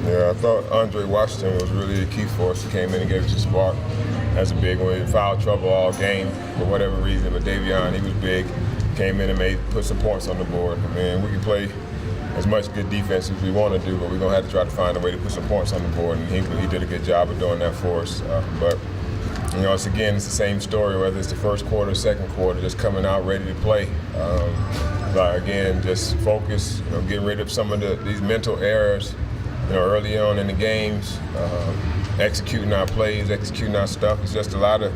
Yeah, I thought Andre Washington was really key for us. He came in and gave us a spark. That's a big one. He foul trouble all game for whatever reason, but Davion, he was big. Came in and put some points on the board. I mean, we can play as much good defense as we want to do, but we're going to have to try to find a way to put some points on the board, and he did a good job of doing that for us. But it's the same story, whether it's the first quarter, second quarter, just coming out ready to play. But again, just focus, getting rid of some of these mental errors, early on in the games, executing our plays, executing our stuff. It's just a lot of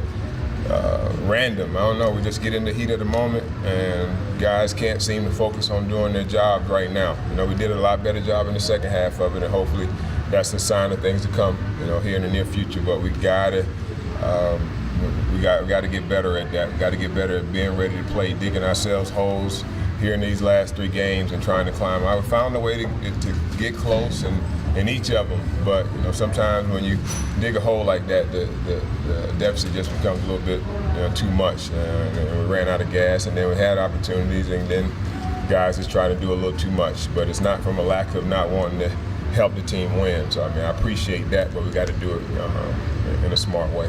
random. I don't know. We just get in the heat of the moment, and guys can't seem to focus on doing their job right now. We did a lot better job in the second half of it, and hopefully that's a sign of things to come, here in the near future. But we gotta get better at that. We got to get better at being ready to play, digging ourselves holes here in these last 3 games and trying to climb. I found a way to get close in each of them, but sometimes when you dig a hole like that, the deficit just becomes a little bit too much. And we ran out of gas, and then we had opportunities, and then guys just trying to do a little too much. But it's not from a lack of not wanting to help the team win. So I appreciate that, but we got to do it in a smart way.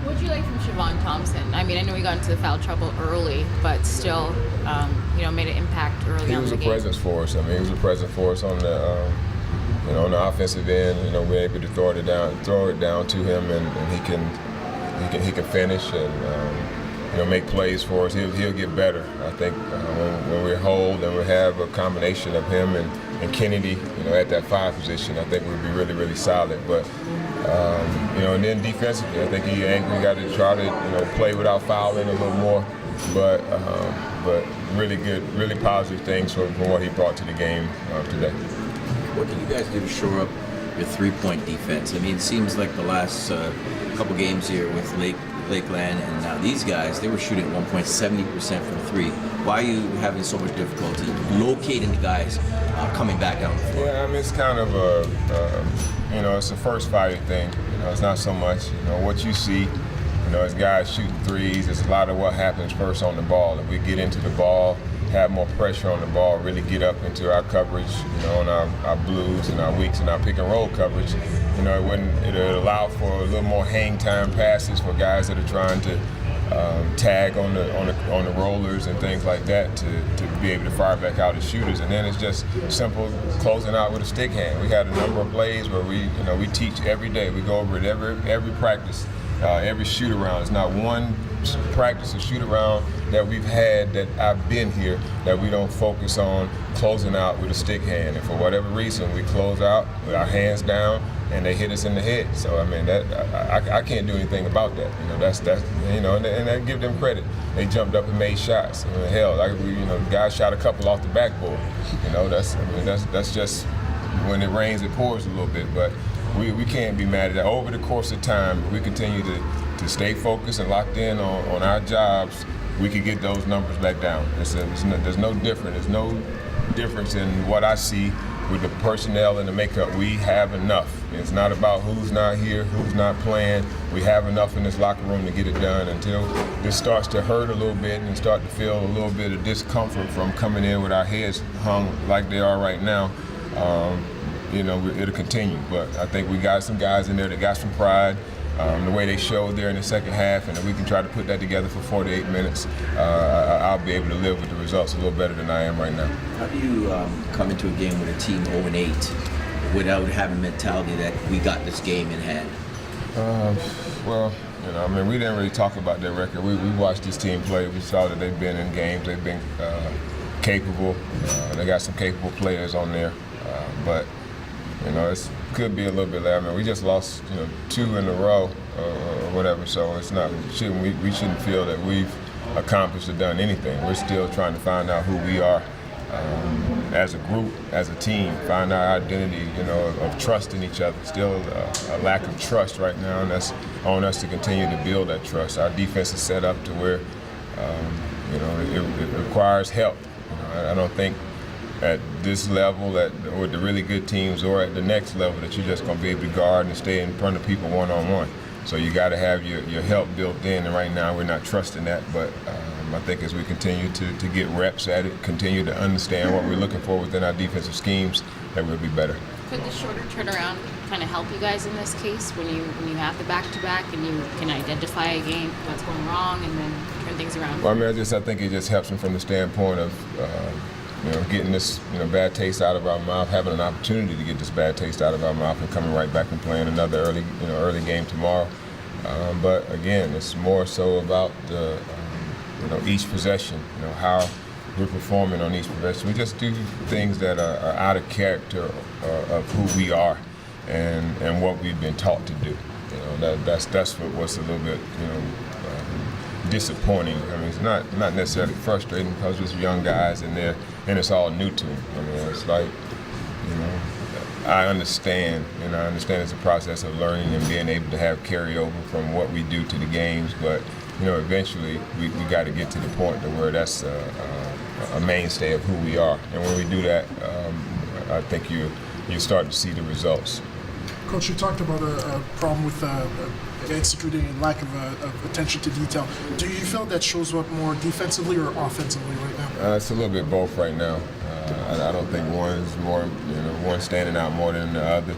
What did you like from Siobhan Thompson? I mean, I know he got into the foul trouble early, but still, made an impact early on in the game. He was a presence for us. He was a presence for us on the, on the offensive end. We're able to throw it down to him, and he can finish and make plays for us. He'll get better. I think when we're whole and we have a combination of him and Kennedy, at that 5 position, I think we'll be really, really solid. But and then defensively, I think we got to try to play without fouling a little more. But really good, really positive things from what he brought to the game today. What can you guys do to shore up your 3-point defense? I mean, it seems like the last couple games here with Lakeland and now these guys, they were shooting at 1.70% from 3. Why are you having so much difficulty locating the guys coming back down the floor? Yeah, it's kind of it's a first fire thing. It's not so much, what you see. As guys shooting threes, it's a lot of what happens first on the ball. If we get into the ball, have more pressure on the ball, really get up into our coverage, on our blues and our weaks and our pick and roll coverage, it'll allow for a little more hang time passes for guys that are trying to tag on the rollers and things like that to be able to fire back out as shooters. And then it's just simple closing out with a stick hand. We had a number of plays where we teach every day. We go over it every practice. Every shoot around. It's not one practice or shoot around that we've had that I've been here that we don't focus on closing out with a stick hand. And for whatever reason, we close out with our hands down and they hit us in the head. So I can't do anything about that. And I give them credit. They jumped up and made shots. The guys shot a couple off the backboard. That's just when it rains, it pours a little bit. But we can't be mad at that. Over the course of time, we continue to stay focused and locked in on our jobs, we can get those numbers back down. There's no difference in what I see with the personnel and the makeup. We have enough. It's not about who's not here, who's not playing. We have enough in this locker room to get it done until this starts to hurt a little bit and start to feel a little bit of discomfort from coming in with our heads hung like they are right now. It'll continue. But I think we got some guys in there that got some pride. The way they showed there in the second half, and if we can try to put that together for 48 minutes, I'll be able to live with the results a little better than I am right now. How do you come into a game with a team 0-8 without having mentality that we got this game in hand? We didn't really talk about their record. We watched this team play. We saw that they've been in games. They've been capable. They got some capable players on there, but it could be a little bit later. We just lost 2 in a row or whatever, so it's not. We shouldn't feel that we've accomplished or done anything. We're still trying to find out who we are as a group, as a team, find our identity, of trust in each other. Still a lack of trust right now, and that's on us to continue to build that trust. Our defense is set up to where it requires help. I don't think at this level, with the really good teams, or at the next level, that you're just going to be able to guard and stay in front of people one-on-one. So you got to have your help built in, and right now we're not trusting that. But I think as we continue to get reps at it, continue to understand what we're looking for within our defensive schemes, that we'll be better. Could the shorter turnaround kind of help you guys in this case when you have the back-to-back and you can identify a game, what's going wrong, and then turn things around? Well, I mean, I think it just helps them from the standpoint of getting this bad taste out of our mouth, having an opportunity to get this bad taste out of our mouth, and coming right back and playing another early game tomorrow. But again, it's more so about the each possession, how we're performing on each possession. We just do things that are out of character of who we are and what we've been taught to do. That's what was a little bit disappointing. I mean, it's not necessarily frustrating because it's young guys and it's all new to them. I mean, it's like I understand, I understand it's a process of learning and being able to have carryover from what we do to the games, but eventually we got to get to the point to where that's a mainstay of who we are, and when we do that, I think you start to see the results. Coach, you talked about a problem with executing and lack of attention to detail. Do you feel that shows up more defensively or offensively right now? It's a little bit both right now. I don't think one's more, one standing out more than the other.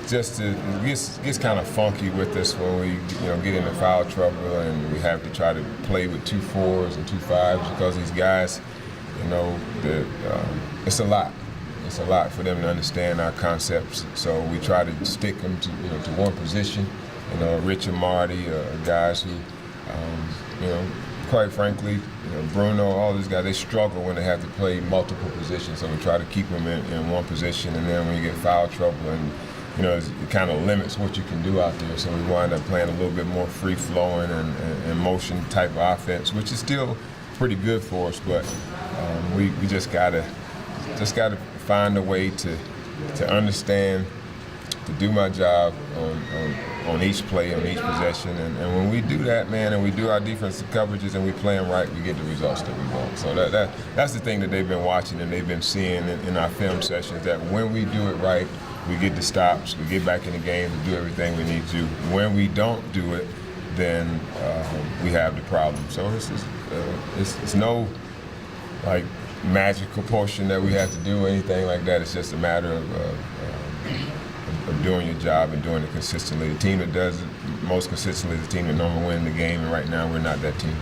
Just it gets kind of funky with us when we get into foul trouble and we have to try to play with 2 4s and 2 5s because these guys, it's a lot. It's a lot for them to understand our concepts. So we try to stick them to one position. Rich and Marty, guys who, quite frankly, Bruno, all these guys, they struggle when they have to play multiple positions. So we try to keep them in one position, and then when you get foul trouble, and it kind of limits what you can do out there. So we wind up playing a little bit more free-flowing and motion type of offense, which is still pretty good for us. But we just gotta find a way to understand, to do my job on each play, on each possession, and when we do that, man, and we do our defensive coverages and we play them right, we get the results that we want. So that's the thing that they've been watching and they've been seeing in our film sessions, that when we do it right, we get the stops, we get back in the game to do everything we need to. When we don't do it, then we have the problem. So it's no like magical portion that we have to do or anything like that. It's just a matter of doing your job and doing it consistently. The team that does it most consistently is the team that normally wins the game, and right now we're not that team.